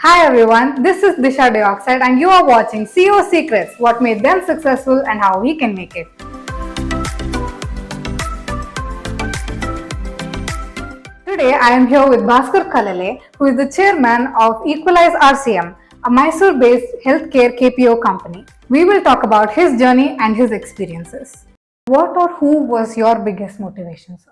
Hi everyone, this is Disha Dioxide and you are watching CEO Secrets, what made them successful and how we can make it. Today I am here with Bhaskar Kalale, who is the chairman of EqualizeRCM, a Mysore-based healthcare KPO company. We will talk about his journey and his experiences. What or who was your biggest motivation, sir?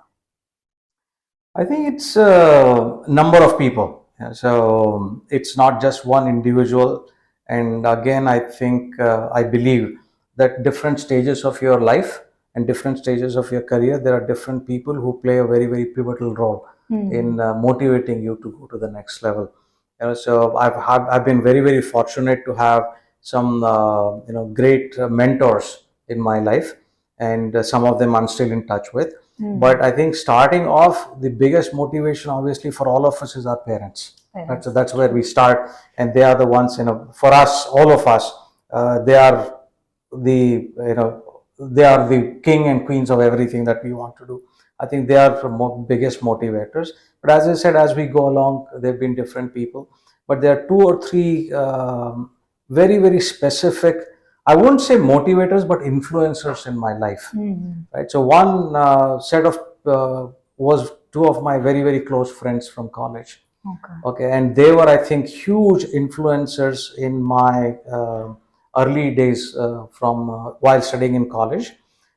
I think it's a number of people. Yeah, so it's not just one individual. And again, I believe that different stages of your life and different stages of your career, there are different people who play a very, very pivotal role in motivating you to go to the next level. So I've been very, very fortunate to have some great mentors in my life, and some of them I'm still in touch with. But I think starting off, the biggest motivation, obviously, for all of us is our parents. Right? So that's where we start, and they are the ones, for us, all of us, they are the, they are the king and queens of everything that we want to do. I think they are the biggest motivators. But as I said, as we go along, they've been different people. But there are two or three very, very specific, I wouldn't say motivators, but influencers in my life. Right. So one set of was two of my very, very close friends from college. Okay, and they were, I think, huge influencers in my early days from while studying in college.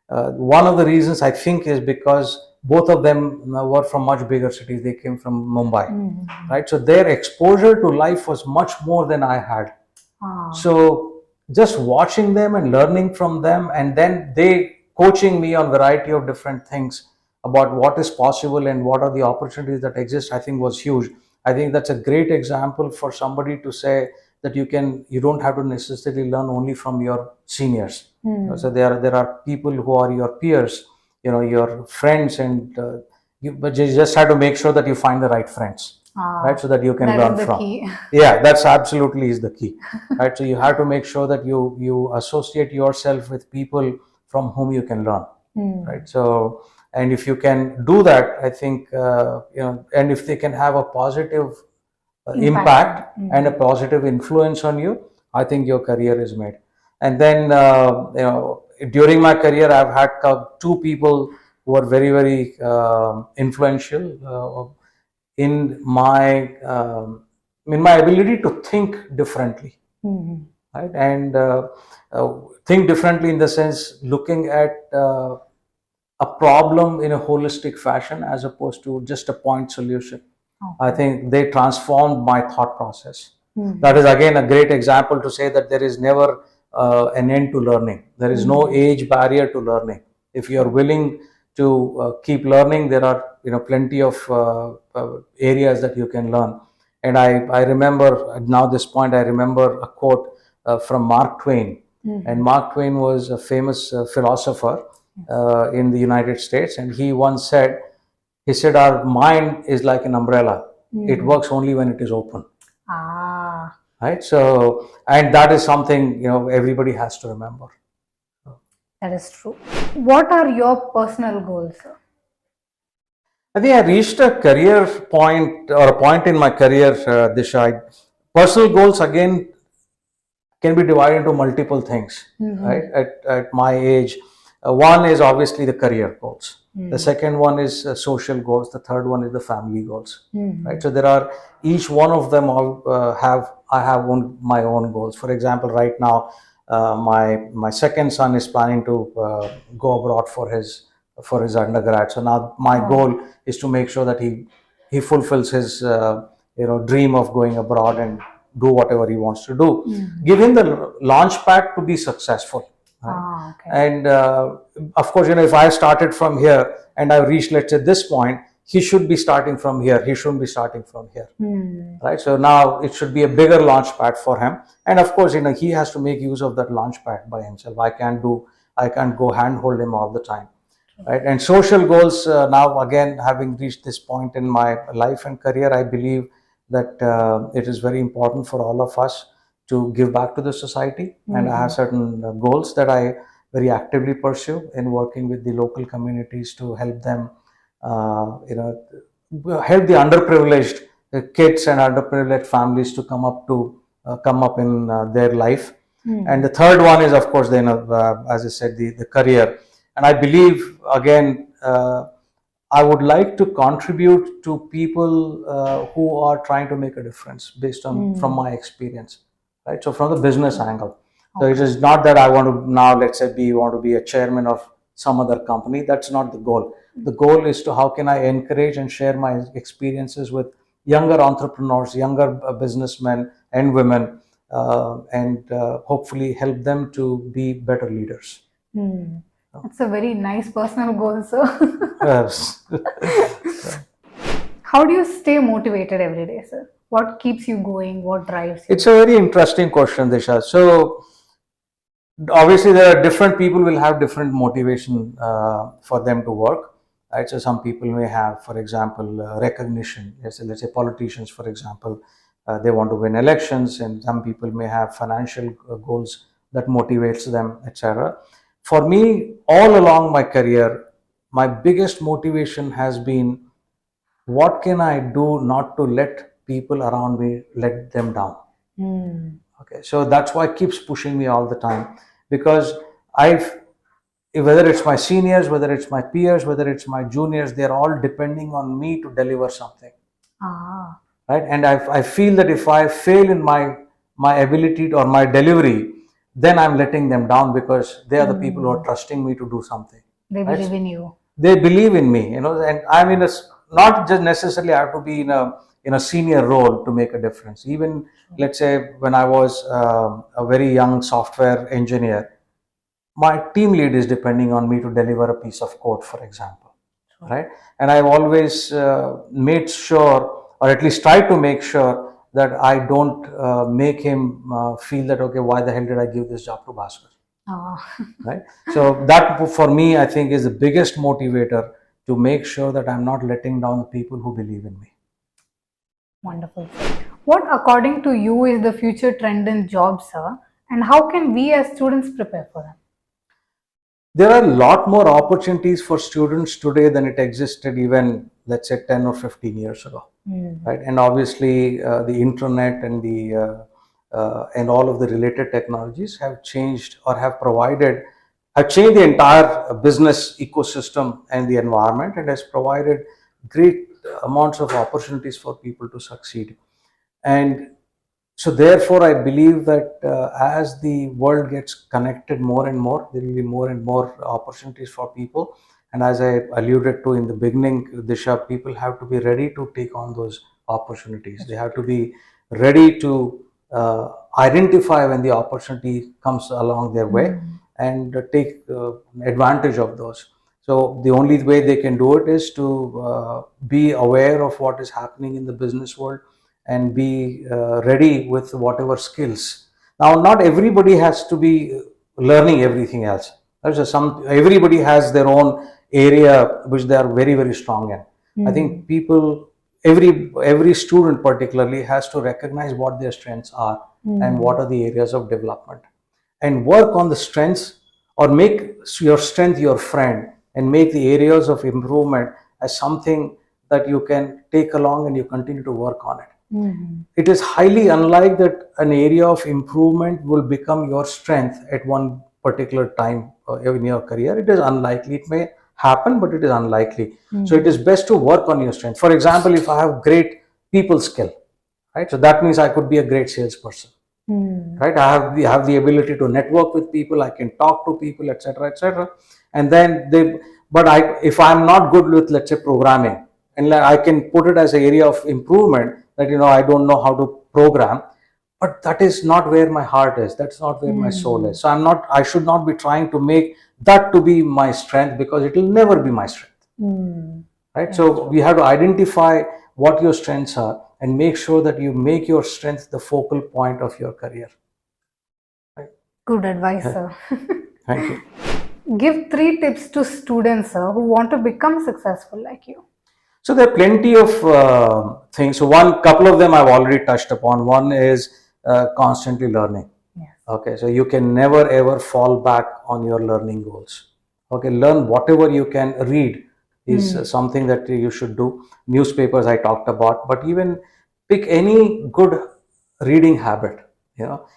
One of the reasons I think is because both of them were from much bigger cities. They came from Mumbai, right? So their exposure to life was much more than I had. So just watching them and learning from them, and then they coaching me on variety of different things about what is possible and what are the opportunities that exist, I think was huge. I think that's a great example for somebody to say that you don't have to necessarily learn only from your seniors. So there are people who are your peers, your friends, and but you just have to make sure that you find the right friends, right? So that you can learn from. Key. Yeah, that's absolutely is the key, right? So you have to make sure that you associate yourself with people from whom you can learn, right? So, and if you can do that, I think and if they can have a positive impact and a positive influence on you, I think your career is made. And then during my career, I've had two people who are very, very influential in my ability to think differently, right? And think differently in the sense looking at a problem in a holistic fashion as opposed to just a point solution. I think they transformed my thought process. That is again a great example to say that there is never an end to learning. There is no age barrier to learning. If you are willing to keep learning, there are plenty of areas that you can learn. And I remember now this point, I remember a quote from Mark Twain. And Mark Twain was a famous philosopher in the United States, and he once said, our mind is like an umbrella. It works only when it is open. Right? So, and that is something, everybody has to remember. That is true. What are your personal goals, sir? I think I reached a career point or a point in my career, Disha. Personal goals, again, can be divided into multiple things, right? At my age, one is obviously the career goals. The second one is social goals. The third one is the family goals, right? So there are, each one of them I have my own goals. For example, right now, my second son is planning to go abroad for his undergrad. So now my goal is to make sure that he fulfills his dream of going abroad and do whatever he wants to do. Give him the launch pad to be successful. Right? And of course, if I started from here and I reached, let's say, this point, he should be starting from here. He shouldn't be starting from here. Right? So now it should be a bigger launch pad for him. And of course, he has to make use of that launch pad by himself. I can't go handhold him all the time. Right? And social goals, now again, having reached this point in my life and career, I believe that it is very important for all of us to give back to the society. And I have certain goals that I very actively pursue in working with the local communities to help them, help the underprivileged kids and underprivileged families to come up in their life. And the third one is, of course, then as I said, the career. And I believe, again, I would like to contribute to people who are trying to make a difference based on from my experience, right? So from the business angle. So it is not that I want to now, let's say, want to be a chairman of some other company. That's not the goal. The goal is to how can I encourage and share my experiences with younger entrepreneurs, younger businessmen and women, and hopefully help them to be better leaders. That's a very nice personal goal, sir. Yes. How do you stay motivated every day, sir? What keeps you going? What drives you? It's a very interesting question, Disha. So obviously there are different people will have different motivation for them to work, right? So some people may have, for example, recognition. Let's say politicians, for example, they want to win elections, and some people may have financial goals that motivates them, etc. For me, all along my career, my biggest motivation has been, what can I do not to let people around me let them down? Okay, so that's why it keeps pushing me all the time, because whether it's my seniors, whether it's my peers, whether it's my juniors, they're all depending on me to deliver something. Right? And I feel that if I fail in my ability or my delivery, then I'm letting them down, because they are the people who are trusting me to do something. They believe in you. They believe in me, and I'm in not just necessarily I have to be in a senior role to make a difference. Even let's say when I was a very young software engineer, my team lead is depending on me to deliver a piece of code, for example, right? And I've always made sure, or at least tried to make sure, that I don't make him feel that, okay, why the hell did I give this job to Bhaskar? Right? So that for me, I think, is the biggest motivator, to make sure that I'm not letting down the people who believe in me. Wonderful. What, according to you, is the future trend in jobs, sir? And how can we as students prepare for them? There are a lot more opportunities for students today than it existed even, let's say, 10 or 15 years ago. Right? And obviously, the internet and and all of the related technologies have changed, or have changed the entire business ecosystem and the environment, and has provided great amounts of opportunities for people to succeed. And so therefore, I believe that as the world gets connected more and more, there will be more and more opportunities for people. And as I alluded to in the beginning, Disha, people have to be ready to take on those opportunities. They have to be ready to identify when the opportunity comes along their way, and take advantage of those. So the only way they can do it is to be aware of what is happening in the business world, and be ready with whatever skills. Now, not everybody has to be learning everything else. Everybody has their own area which they are very, very strong in. I think every student particularly has to recognize what their strengths are, and what are the areas of development, and work on the strengths, or make your strength your friend, and make the areas of improvement as something that you can take along and you continue to work on it. It is highly unlikely that an area of improvement will become your strength at one particular time in your career. It is unlikely. It may happen, but it is unlikely. So it is best to work on your strength. For example, if I have great people skill, right? So that means I could be a great salesperson. Right? I have the ability to network with people. I can talk to people, etc., etc. And then if I'm not good with, let's say, programming, and I can put it as an area of improvement, that I don't know how to program, but that is not where my heart is. That's not where my soul is. So I should not be trying to make that to be my strength, because it will never be my strength. Right? So we have to identify what your strengths are, and make sure that you make your strength the focal point of your career. Right? Good advice, sir. Thank you. Give 3 tips to students, sir, who want to become successful like you. So there are plenty of things. So couple of them I've already touched upon. One is constantly learning. Yes. Okay, so you can never ever fall back on your learning goals. Okay, learn whatever you can. Read is something that you should do. Newspapers I talked about, but even pick any good reading habit.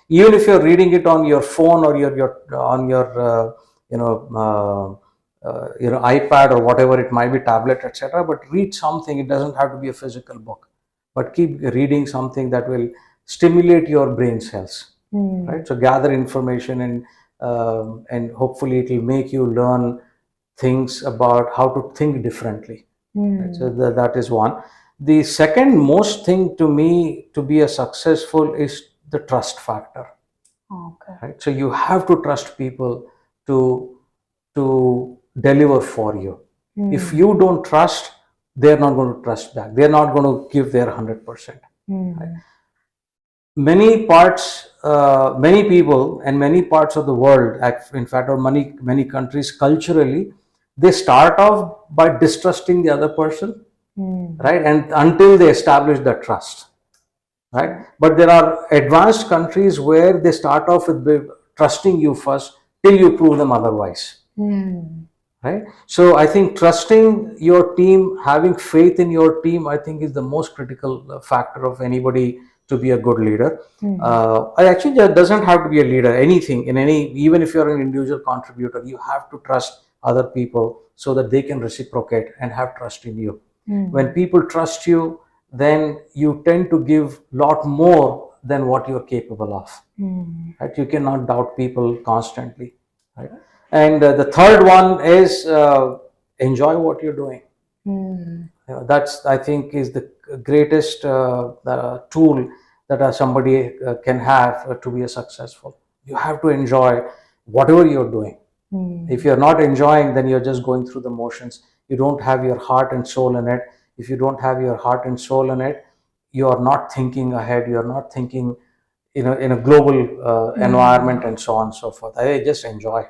Even if you're reading it on your phone or your on your you know iPad or whatever it might be, tablet, etc. But read something. It doesn't have to be a physical book, but keep reading something that will stimulate your brain cells. Right. So gather information, and hopefully it will make you learn things about how to think differently. Right? So that is one. The second most thing to me to be a successful is the trust factor. Okay. Right? So you have to trust people to deliver for you. If you don't trust, they're not going to trust back. They're not going to give their 100%. Right? Many people and many parts of the world, in fact, or many countries culturally, they start off by distrusting the other person, right? And until they establish that trust, right? But there are advanced countries where they start off with trusting you first till you prove them otherwise. Right? So I think trusting your team, having faith in your team, I think is the most critical factor of anybody to be a good leader. I actually, that doesn't have to be a leader. Anything in any, even if you're an individual contributor, you have to trust other people so that they can reciprocate and have trust in you. When people trust you, then you tend to give a lot more than what you're capable of. Right? You cannot doubt people constantly. Right? And the third one is enjoy what you're doing. That's, I think, is the greatest tool that somebody can have to be a successful. You have to enjoy whatever you're doing. If you're not enjoying, then you're just going through the motions. You don't have your heart and soul in it. If you don't have your heart and soul in it, you are not thinking ahead. You're not thinking in a global environment and so on and so forth. I just enjoy.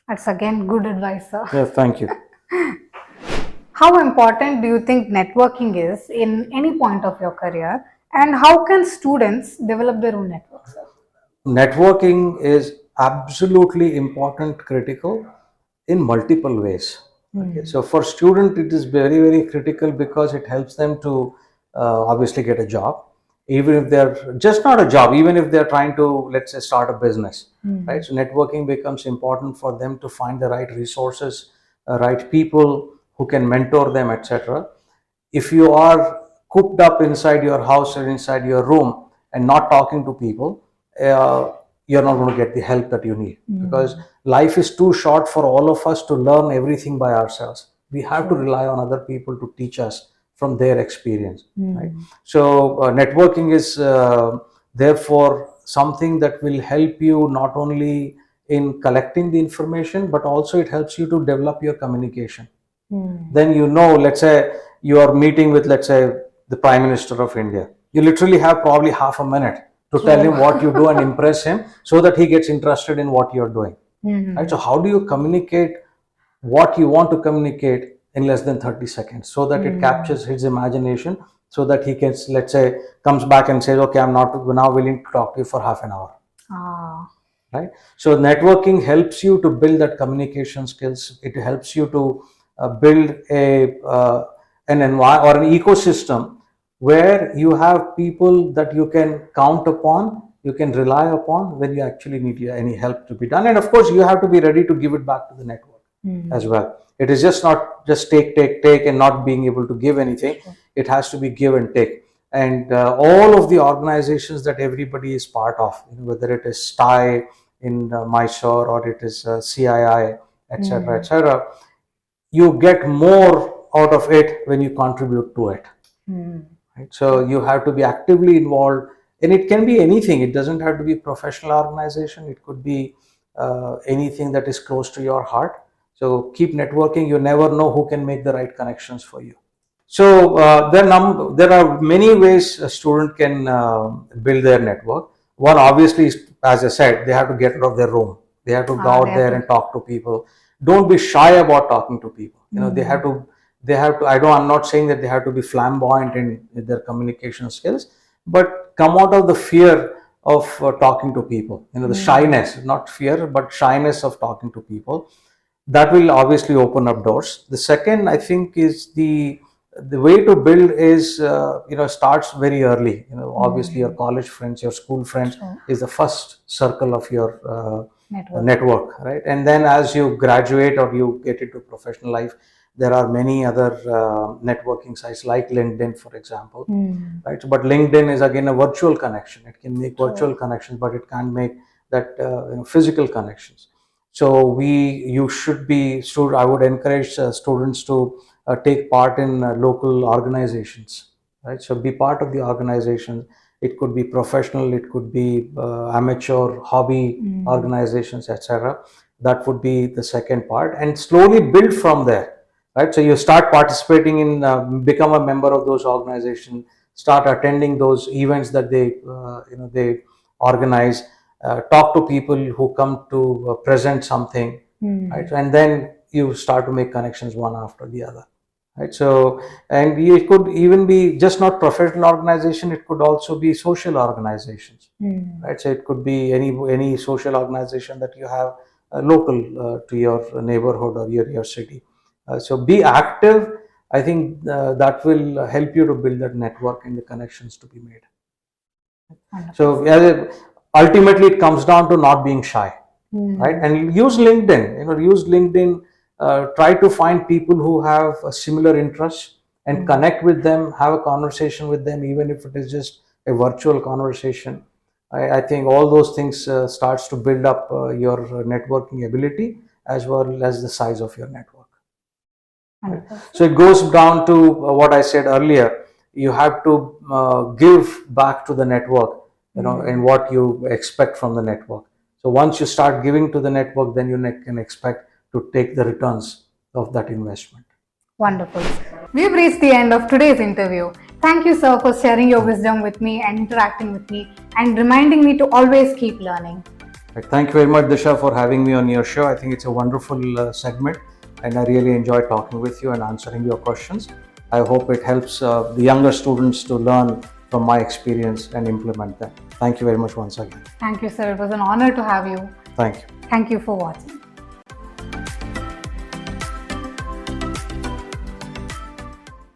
That's again good advice, sir. Yeah, thank you. How important do you think networking is in any point of your career, and how can students develop their own networks, sir? Networking is absolutely important, critical in multiple ways. Okay, so for student, it is very, very critical because it helps them to obviously get a job, even if they're just not a job, even if they're trying to, let's say, start a business, right? So networking becomes important for them to find the right resources, right people who can mentor them, etc. If you are cooped up inside your house or inside your room and not talking to people, you're not going to get the help that you need, because life is too short for all of us to learn everything by ourselves. We have to rely on other people to teach us from their experience. Right? So networking is therefore something that will help you not only in collecting the information, but also it helps you to develop your communication. Then, let's say you are meeting with, let's say, the Prime Minister of India. You literally have probably half a minute to tell him what you do and impress him so that he gets interested in what you're doing. Right? So how do you communicate what you want to communicate in less than 30 seconds so that it captures his imagination, so that he can, let's say, comes back and says, okay, I'm not now willing to talk to you for half an hour. Right? So networking helps you to build that communication skills. It helps you to build an environment or an ecosystem where you have people that you can count upon, you can rely upon when you actually need any help to be done. And of course, you have to be ready to give it back to the network as well. It is just not just take and not being able to give anything. It has to be give and take. And all of the organizations that everybody is part of, whether it is STI in Mysore or it is CII, etc., etc., you get more out of it when you contribute to it. Right? So you have to be actively involved, and it can be anything. It doesn't have to be a professional organization. It could be anything that is close to your heart. So keep networking. You never know who can make the right connections for you. So there are many ways a student can build their network. One, obviously, is, as I said, they have to get out of their room. They have to go out there and talk to people. Don't be shy about talking to people. They have to. I'm not saying that they have to be flamboyant in their communication skills, but come out of the fear of talking to people. The shyness, not fear, but shyness of talking to people. That will obviously open up doors. The second, I think, is the the way to build is, starts very early. Obviously your college friends, your school friends is the first circle of your network, right? And then as you graduate or you get into professional life, there are many other networking sites like LinkedIn, for example, right? But LinkedIn is again a virtual connection. It can make virtual connections, but it can't make that physical connections. So you should be, I would encourage students to take part in local organizations, right? So be part of the organization. It could be professional, it could be amateur, hobby organizations, etc. That would be the second part, and slowly build from there, right? So you start participating in, become a member of those organizations, start attending those events that they organize, talk to people who come to present something, right? And then you start to make connections one after the other, right? So, and it could even be just not professional organization, it could also be social organizations, right? So it could be any social organization that you have local to your neighborhood or your city. So be active. I think that will help you to build that network and the connections to be made. So ultimately it comes down to not being shy, right? And use LinkedIn, use LinkedIn, try to find people who have a similar interest and connect with them, have a conversation with them, even if it is just a virtual conversation. I think all those things starts to build up your networking ability as well as the size of your network. Right? So it goes down to what I said earlier. You have to give back to the network, and what you expect from the network. So once you start giving to the network, then you can expect to take the returns of that investment. Wonderful. We've reached the end of today's interview. Thank you, sir, for sharing your wisdom with me and interacting with me and reminding me to always keep learning. Right. Thank you very much, Disha, for having me on your show. I think it's a wonderful segment, and I really enjoy talking with you and answering your questions. I hope it helps the younger students to learn from my experience and implement them. Thank you very much once again. Thank you, sir. It was an honor to have you. Thank you. Thank you for watching.